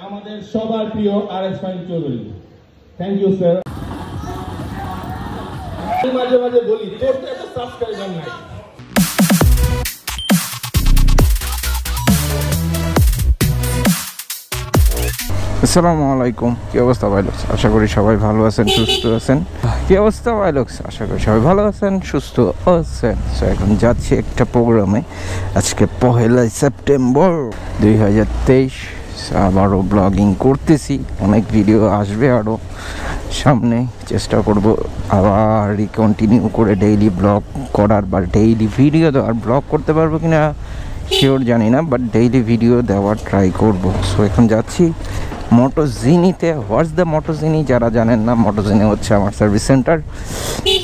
আমাদের সবার প্রিয় RS Fahim Chowdhury. Thank you sir. মাঝে মাঝে বলি তোর তো একটা সাবস্ক্রাইবার নাই। আসসালামু আলাইকুম, কি অবস্থা ভাই লোকস? আশা করি সবাই ভালো আছেন, সুস্থ আছেন। কি অবস্থা ভাই লোকস? আশা করি সবাই ভালো আছেন, সুস্থ আছেন। সো এখন যাচ্ছি একটা প্রোগ্রামে। আজকে 1 সেপ্টেম্বর 2023। আবারও ব্লগিং করতেছি, অনেক ভিডিও আসবে আরও সামনে। চেষ্টা করব আবার কন্টিনিউ করে ডেইলি ব্লগ করার বা ডেইলি ভিডিও দেওয়ার। ব্লগ করতে পারবো কিনা শিওর জানি না, বাট ডেইলি ভিডিও দেওয়ার ট্রাই করব। সো এখন যাচ্ছি মোটোজিনিতে। What's the মোটোজিনি? যারা জানেন না, মোটোজিনি হচ্ছে আমার সার্ভিস সেন্টার।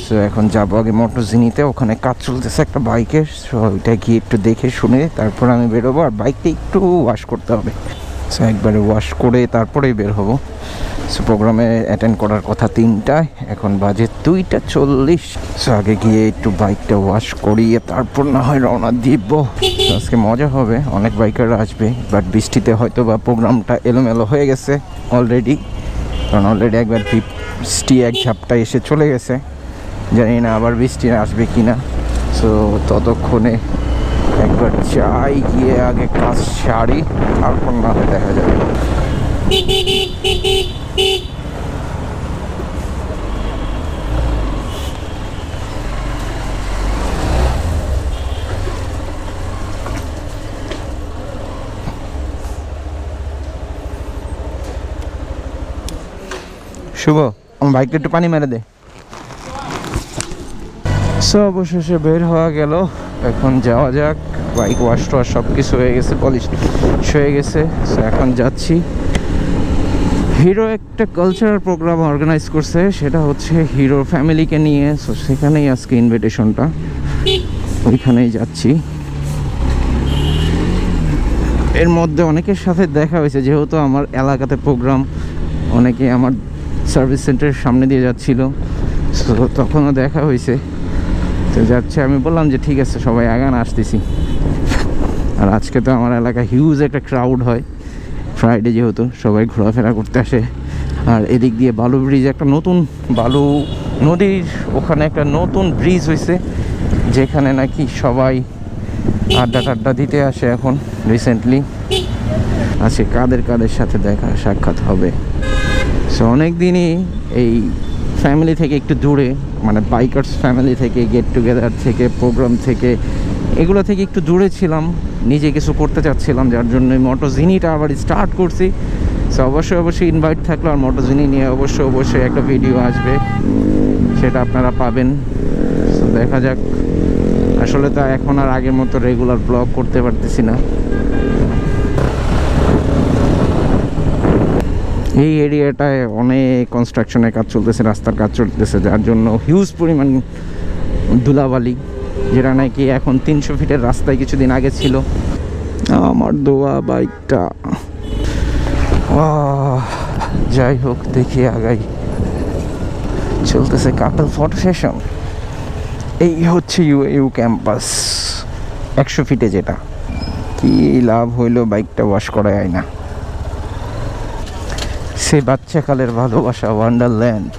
সো এখন যাবো আগে মোটোজিনিতে, ওখানে কাজ চলতেছে একটা বাইকের। সো ওইটা গিয়ে একটু দেখে শুনে তারপর আমি বেরোবো। আর বাইকটা একটু ওয়াশ করতে হবে, সো একবারে ওয়াশ করে তারপরেই বের হবো। সো প্রোগ্রামে অ্যাটেন্ড করার কথা 3টায়, এখন বাজে 2:40। সো আগে গিয়ে একটু বাইকটা ওয়াশ করিয়ে তারপর না হয় রওনা দিব। আজকে মজা হবে, অনেক বাইকাররা আসবে, বাট বৃষ্টিতে হয়তো বা প্রোগ্রামটা এলোমেলো হয়ে গেছে অলরেডি, কারণ অলরেডি একবার বৃষ্টি এক ঝাপটা এসে চলে গেছে। জানি না আবার বৃষ্টি আসবে কি না। সো ততক্ষণে একবার চাই গিয়ে আগে কাজ সারি, তারপর না হয় দেখা যাবে। শুভ, আমার বাইকটা একটু পানি মেরে দে। সো অবশেষে বের হওয়া গেল, এখন যাওয়া যাক। বাইক ওয়াশ টোয়াশ সব কিছু হয়ে গেছে, পলিশ হয়ে গেছে। সো এখন যাচ্ছি। হিরো একটা কালচারাল প্রোগ্রাম অর্গানাইজ করছে, সেটা হচ্ছে হিরোর ফ্যামিলিকে নিয়ে। সো সেখানেই আজকে ইনভিটেশনটা, ওইখানেই যাচ্ছি। এর মধ্যে অনেকের সাথে দেখা হয়েছে, যেহেতু আমার এলাকাতে প্রোগ্রাম, অনেকে আমার সার্ভিস সেন্টারের সামনে দিয়ে যাচ্ছিল। সো তখনও দেখা হয়েছে। তো যাচ্ছে, আমি বললাম যে ঠিক আছে সবাই আগান, আসতেছি। আর আজকে তো আমার এলাকায় হিউজ একটা ক্রাউড হয়, ফ্রাইডে যেহেতু সবাই ঘোরাফেরা করতে আসে। আর এদিক দিয়ে বালু ব্রিজ, একটা নতুন বালু নদীর ওখানে একটা নতুন ব্রিজ হয়েছে, যেখানে নাকি সবাই আড্ডা টাড্ডা দিতে আসে এখন রিসেন্টলি। আছে কাদের কাদের সাথে দেখা সাক্ষাৎ হবে। সো অনেক দিনই এই ফ্যামিলি থেকে একটু দূরে, মানে বাইকার্স ফ্যামিলি থেকে, গেট টুগেদার থেকে, প্রোগ্রাম থেকে, এগুলো থেকে একটু দূরে ছিলাম। নিজে কিছু করতে চাচ্ছিলাম, যার জন্য মোটোজিনিটা আবার স্টার্ট করছি। সো অবশ্যই ইনভাইট থাকলো। আর মোটোজিনি নিয়ে অবশ্যই একটা ভিডিও আসবে, সেটা আপনারা পাবেন। সো দেখা যাক। আসলে তো এখন আর আগের মতো রেগুলার ব্লগ করতে পারতেছি না। এই এরিয়াটায় অনেক কনস্ট্রাকশনের কাজ চলতেছে, রাস্তার কাজ চলতেছে, যার জন্য হিউজ পরিমাণ ধুলাবালি, যেটা নাকি এখন 300 ফিটের রাস্তায় কিছুদিন আগে ছিল। আমার দোয়া বাইকটা। যাই হোক, দেখি আগাই। চলতেছে কাপল ফটো সেশন। এই হচ্ছে ইউ ক্যাম্পাস 100 ফিটে, যেটা কি লাভ হইলো বাইকটা ওয়াশ করায় না। সেই বাচ্চাকালের ভালোবাসা, ওয়ান্ডারল্যান্ড।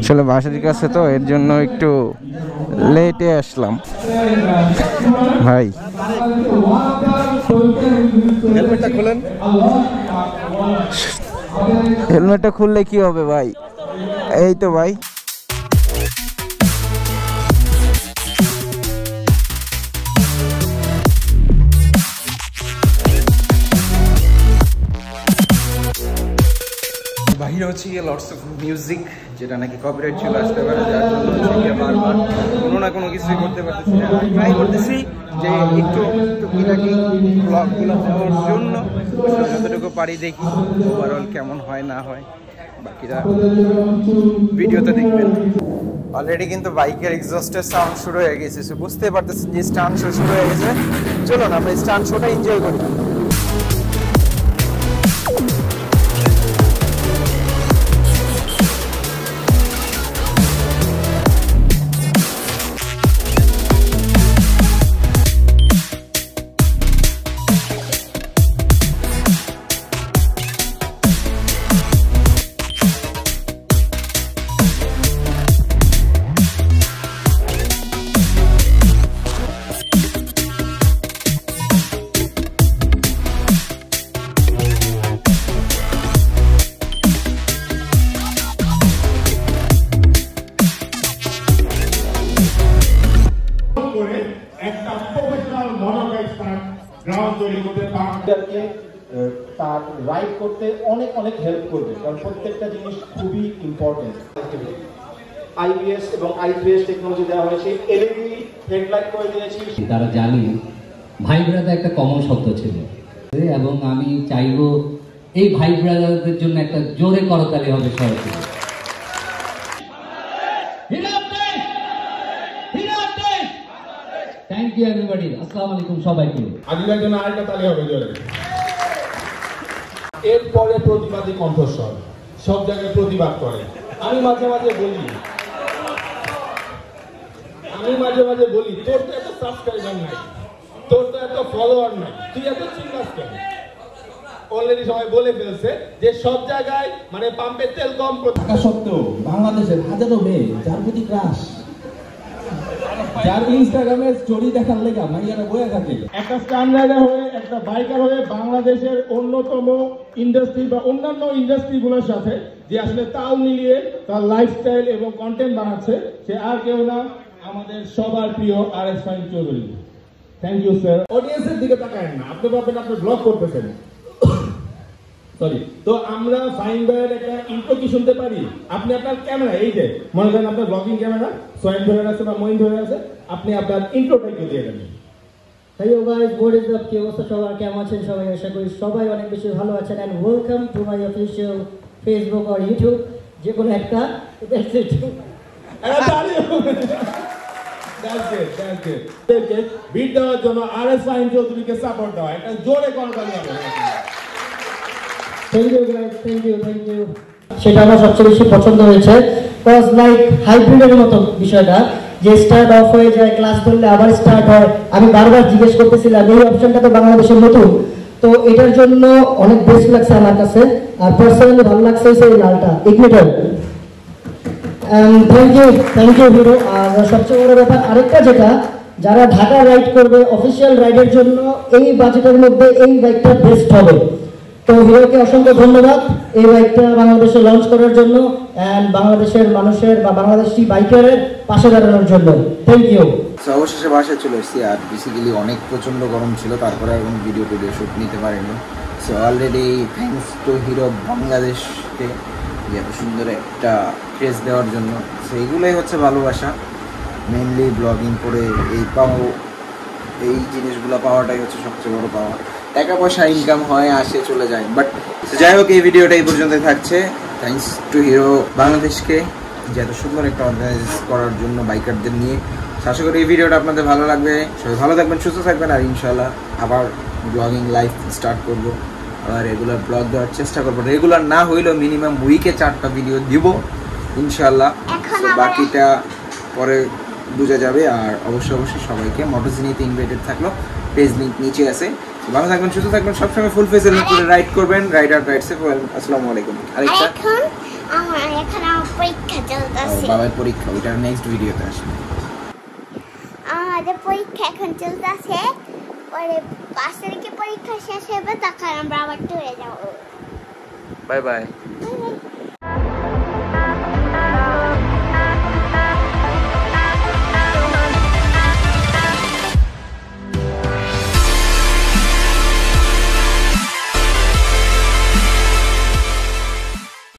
আসলে বাসার কাছে তো, এর জন্য একটু লেটে আসলাম। ভাই হেলমেটটা খুলেন। হেলমেটটা খুললে কি হবে ভাই? এই তো ভাই, বাহিরে হচ্ছে গিয়ে লটস অফ মিউজিক, যেটা নাকি কপিরাইট চলে আসতে পারে, যার জন্য হচ্ছে গিয়ে বারবার কোনো না কোনো কিছুই করতে পারতেছি না। ট্রাই করতেছি যে একটু টুকিটাকি ব্লগগুলো দেওয়ার জন্য, যতটুকু পারি দেখি ওভারঅল কেমন হয় না হয়, বাকিরা ভিডিওতে দেখবেন। অলরেডি কিন্তু বাইকের এক্সস্টের সাউন্ড শুরু হয়ে গেছে, বুঝতে পারতেছি যে স্টান্ট শো শুরু হয়ে গেছে। চলো না আমরা স্টান্ট শোটা এনজয় করি। তৈরি করতে আমাদেরকে তার রাইড করতে অনেক অনেক হেল্প করবে, কারণ প্রত্যেকটা জিনিস খুবই ইম্পর্টেন্ট। আইপিএস এবং আইপিএস টেকনোলজি দেওয়া হয়েছে, এলইডি হেডলাইট করে দিয়েছি। তারা জানি ভাই ব্রাদার একটা কমন শব্দ ছিল, এবং আমি চাইবো এই ভাই ব্রাদারদের জন্য একটা জোরে করতালি হবে সবাইকে। থ্যাংক ইউ এভরিবডি, আসসালামু আলাইকুম সবাইকে। আদিলের জন্য আরেকটা তালি হবে জোরে। এরপরে প্রতিবাদী কণ্ঠস্বর সব জায়গায় প্রতিবাদ করে। আমি মাঝে মাঝে বলি তোর তো এত সাবস্ক্রাইবার নাই, তোর তো এত ফলোয়ার নাই, তুই এত চিল্লাস কেন? অলরেডি সবাই বলে ফেলছে যে সব জায়গায় মানে পাম্পের তেল কম থাকা সত্ত্বেও বাংলাদেশের হাজারো মেয়ে যার প্রতি ক্রাশ, যার ইনস্টাগ্রামে স্টোরি দেখার লেগা মাইয়ারা বয়ে থাকে। একটা স্ট্যান্ড রাইডার হয়ে, একটা বাইকার হয়ে বাংলাদেশের অন্যতম ইন্ডাস্ট্রি বা অন্যান্য ইন্ডাস্ট্রিগুলোর সাথে যে আসলে তাল মিলিয়ে তার লাইফস্টাইল এবং কন্টেন্ট বানাচ্ছে, সে আর কেউ না, আমাদের সবার প্রিয় Fahim Chowdhury. Thank you sir. অডিয়েন্সের দিকে তাকায় না, আপনি ভাববেন আপনি ব্লগ করতেছেন। সরি, তো আমরা ফাহিম ভাইয়ের একটা ইন্ট্রো কি শুনতে পারি? আপনি আপনার ক্যামেরা, এই যে মনে করেন আপনার ব্লগিং ক্যামেরা সোয়েন ধরে আছে বা মইন ধরে আছে, আপনি আপনার ইন্ট্রোটা একটু দিয়ে দেবেন। Hello guys, what is up? কি অবস্থা সবার? কেমন আছেন সবাই? আশা করি সবাই অনেক বেশি ভালো আছেন। And welcome to my official Facebook আর ইউটিউব, যে কোনো একটা। That's it. বিট দেওয়ার জন্য fahim চৌধুরীকে সাপোর্ট দেওয়া, একটা জোরে করতালি হবে। Thank you guys, thank you. সেটা আমার সবচেয়ে বেশি পছন্দ হয়েছে, কজ লাইক হাইব্রিডের মতো বিষয়টা, যে স্টার্ট অফ হয়ে যায়, ক্লাস ধরলে আবার স্টার্ট হয়। আমি বারবার জিজ্ঞেস করতেছিলাম এই অপশনটা তো বাংলাদেশের নতুন, তো এটার জন্য অনেক বেস্ট লাগছে আমার কাছে। আর পার্সোনালি ভালো লাগছে এই লালটা ইগনিটর। Thank you hero. আর সবচেয়ে বড় ব্যাপার আরেকটা, যেটা যারা ঢাকা রাইড করবে অফিসিয়াল রাইডের জন্য এই বাজেটের মধ্যে এই বাইকটা বেস্ট হবে। তো হিরোকে অসংখ্য ধন্যবাদ এই বাইকটা বাংলাদেশে লঞ্চ করার জন্য এন্ড বাংলাদেশের মানুষের বা বাংলাদেশি বাইকারের পাশে দাঁড়ানোর জন্য। Thank you. অবশেষে বাসায় চলে এসেছি। আর বেসিক্যালি অনেক প্রচণ্ড গরম ছিল, তারপরে এখন ভিডিও শ্যুট নিতে পারিনি। So already thanks to hero বাংলাদেশকে এত সুন্দর একটা ফেস দেওয়ার জন্য। সো এইগুলোই হচ্ছে ভালোবাসা, মেনলি ব্লগিং করে এই জিনিসগুলো পাওয়াটাই হচ্ছে সবচেয়ে বড় পাওয়া। টাকা পয়সা ইনকাম হয়, আসে, চলে যায়, বাট যাই হোক এই ভিডিওটা এই পর্যন্তই থাকছে। থ্যাংকস টু হিরো বাংলাদেশকে যে এত সুন্দর একটা অর্গানাইজ করার জন্য বাইকারদের নিয়ে। আশা করি এই ভিডিওটা আপনাদের ভালো লাগবে। সবাই ভালো থাকবেন, সুস্থ থাকবেন, আর ইনশাল্লাহ আবার ব্লগিং লাইফ স্টার্ট করবো, আবার রেগুলার ব্লগ দেওয়ার চেষ্টা করবো। রেগুলার না হইলেও মিনিমাম উইকে 4টা ভিডিও দিব ইনশাল্লাহ। বাকিটা পরে বোঝা যাবে। আর অবশ্যই সবাইকে মোটোজিনিতে ইনভাইটেড থাকলো, পেজ লিঙ্ক নিচে আছে। ভালো থাকবেন, সুস্থ থাকবেন, সবসময় ফুল ফেস হেলমেট পরে রাইড করবেন। Rider ride safe. আসসালামু আলাইকুম। আরেকটা এখন আমার পরীক্ষা চলতেছে। বাবার পরীক্ষা, ওইটা নেক্সট ভিডিওতে আসবে। আমাদের পরীক্ষা এখন চলতেছে, পরে 5 তারিখে পরীক্ষা শেষ হবে, তখন আমরা আবার ট্যুরে যাব। Bye bye.